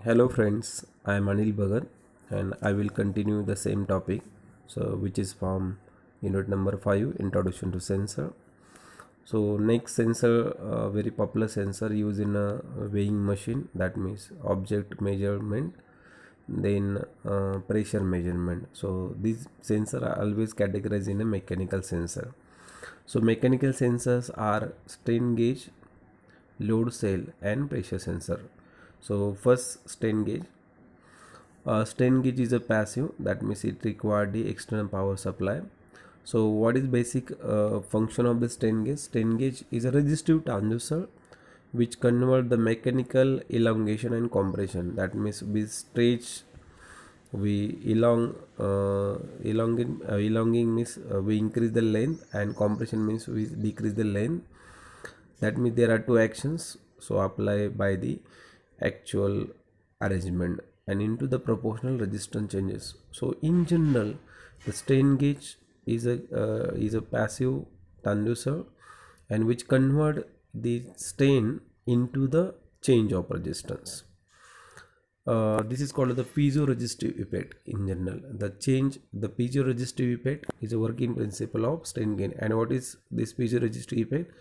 Hello friends, I am Anil Bhagat and I will continue the same topic, so which is from unit number 5, introduction to sensor. So next sensor, very popular sensor used in a weighing machine, that means object measurement, then pressure measurement. So these sensor are always categorized in a mechanical sensor. So mechanical sensors are strain gauge, load cell and pressure sensor. So first, strain gauge. Strain gauge is a passive, that means it require the external power supply. So what is basic function of the strain gauge? Strain gauge is a resistive transducer which convert the mechanical elongation and compression. That means we stretch, we elonging means we increase the length, and compression means we decrease the length. That means there are two actions, so apply by the actual arrangement and into the proportional resistance changes. So in general, the strain gauge is a passive transducer and which convert the strain into the change of resistance. This is called the piezoresistive effect in general. The piezoresistive effect is a working principle of strain gain. And what is this piezoresistive effect?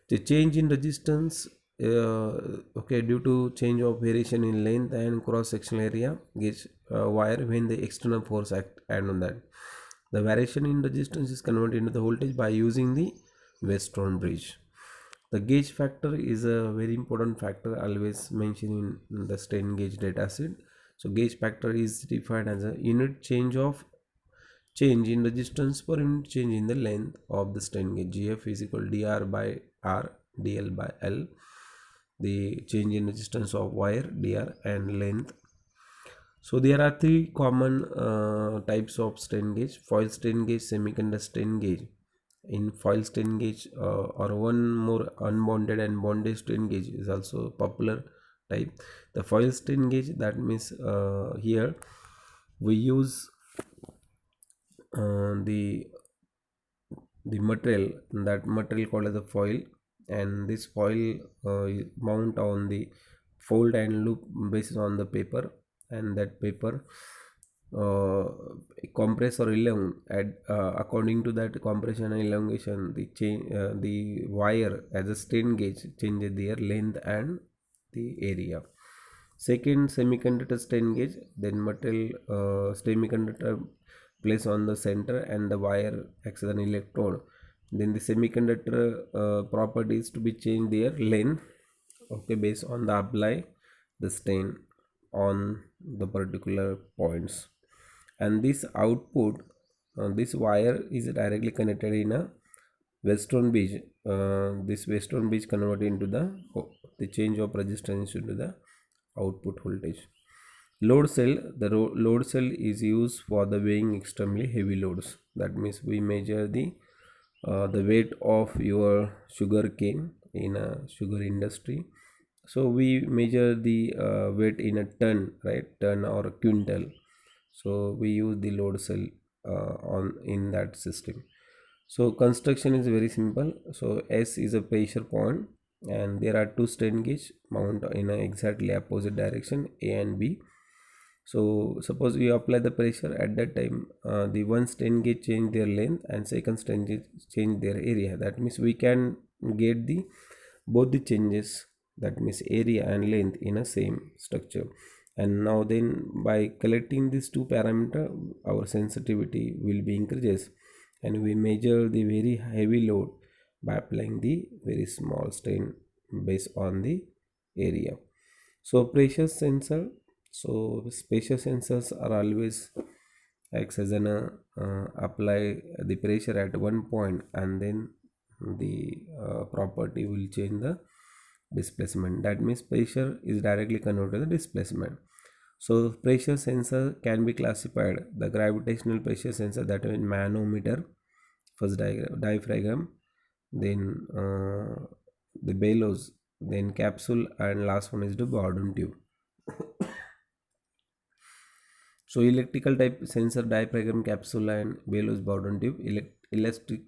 The change in resistance, due to change of variation in length and cross sectional area gauge wire when the external force add on that. The variation in resistance is converted into the voltage by using the Weston bridge. The gauge factor is a very important factor always mentioned in the strain gauge dataset. So gauge factor is defined as a unit change in resistance per unit change in the length of the strain gauge. GF is equal to dr by r dl by l. The change in resistance of wire, dr, and length. So there are three common types of strain gauge: foil strain gauge, semiconductor strain gauge. In foil strain gauge, or one more unbonded and bonded strain gauge is also popular type. The foil strain gauge, that means here we use the material, that material called as a foil, and this foil mount on the fold and loop based on the paper, and that paper uh, compress or elongate according to that compression and elongation, the wire as a strain gauge changes their length and the area. Second, semiconductor strain gauge, then metal semiconductor placed on the center and the wire acts as an electrode. Then the semiconductor properties to be changed their length, okay, based on the apply the strain on the particular points. And this output, this wire is directly connected in a Weston bridge. This Weston bridge converted into the change of resistance into the output voltage. Load cell, the load cell is used for the weighing extremely heavy loads. That means we measure the weight of your sugar cane in a sugar industry. So we measure the weight in a ton, right? Ton or a quintal. So we use the load cell on in that system. So construction is very simple. So S is a pressure point, and there are two strain gauge mount in a exactly opposite direction, A and B. So suppose we apply the pressure at that time, the one strain gauge change their length and second strain gauge change their area. That means we can get the both the changes, that means area and length, in a same structure. And now then by collecting these two parameter, our sensitivity will be increases, and we measure the very heavy load by applying the very small strain based on the area. So pressure sensor, so pressure sensors are always acts as an apply the pressure at one point, and then the property will change the displacement. That means pressure is directly converted to the displacement. So pressure sensor can be classified: the gravitational pressure sensor, that is manometer, first diaphragm, then the bellows, then capsule, and last one is the Bourdon tube. So electrical type sensor, diaphragm, capsule, and bellows, Bourdon tube. Elastic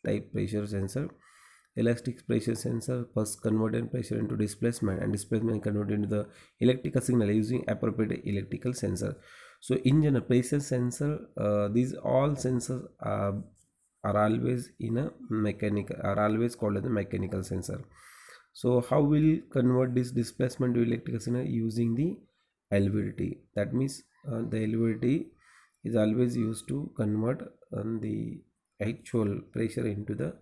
type pressure sensor, elastic pressure sensor first converted pressure into displacement, and displacement converted into the electrical signal using appropriate electrical sensor. So in general, pressure sensor, these all sensors are always in a mechanical, are always called as a mechanical sensor. So how will convert this displacement to electrical signal? Using the LVDT. That means the LVDT is always used to convert the actual pressure into the,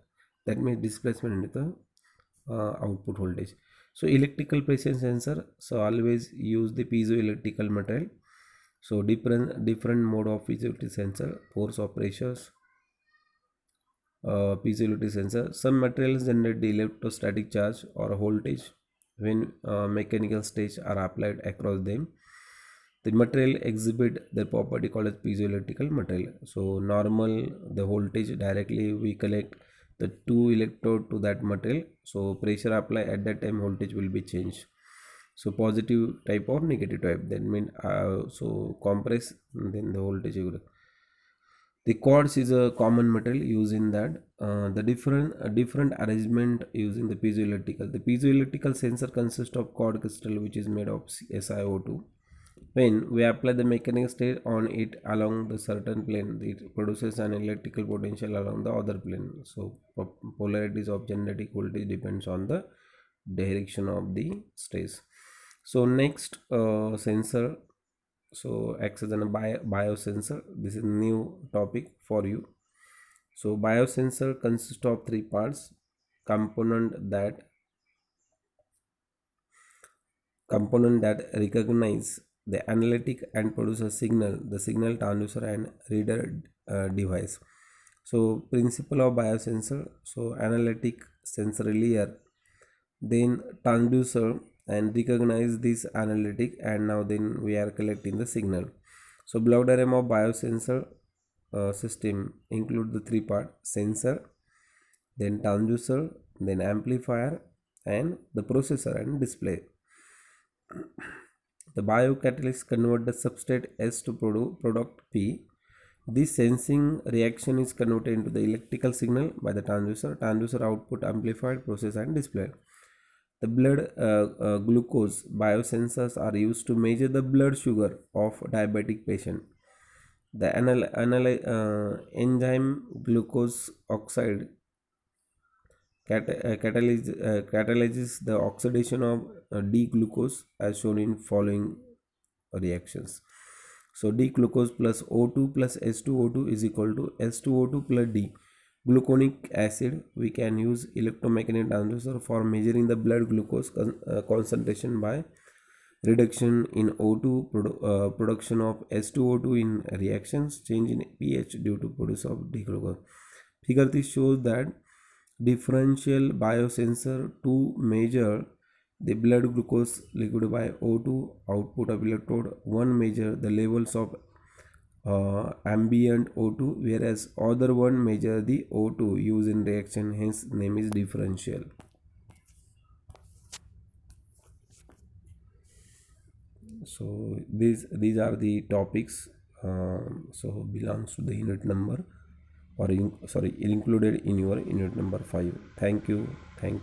that means displacement into the output voltage. So electrical pressure sensor, so always use the piezoelectrical material. So different mode of piezoelectric sensor, force of pressures, piezoelectric sensor. Some materials generate the electrostatic charge or voltage when mechanical stage are applied across them. The material exhibit the property called as piezoelectrical material. So normal, the voltage directly we collect the two electrode to that material. So pressure apply at that time, voltage will be changed. So positive type or negative type. That means so compress, then the voltage will. The quartz is a common material used in that. The different arrangement using the piezoelectrical. The piezoelectrical sensor consists of quartz crystal which is made of SiO2. When we apply the mechanical state on it along the certain plane, it produces an electrical potential along the other plane. So polarities of generating voltage depends on the direction of the stage. So next sensor, so acts as a biosensor. This is a new topic for you. So biosensor consists of three parts: component that recognize the analytic and produce a signal, the signal transducer and reader device. So principle of biosensor, so analytic sensory layer, then transducer and recognize this analytic, and now then we are collecting the signal. So block diagram of biosensor system include the three part: sensor, then transducer, then amplifier, and the processor and display. The biocatalyst convert the substrate S to product P. This sensing reaction is converted into the electrical signal by the transducer. Transducer output amplified, process and display. The blood glucose biosensors are used to measure the blood sugar of diabetic patient. The enzyme glucose oxide catalyzes the oxidation of D-glucose as shown in following reactions. So D-glucose plus O2 plus S2O2 is equal to S2O2 plus D. Gluconic acid, we can use electromagnetic transducer for measuring the blood glucose concentration by reduction in O2, production of S2O2 in reactions, change in pH due to production of D-glucose. Figure 3 shows that differential biosensor to measure the blood glucose liquid by O2 output of electrode. One measure the levels of ambient O2, whereas other one measure the O2 used in reaction, hence name is differential. So these are the topics so belongs to the unit number, or included in your unit number 5. Thank you.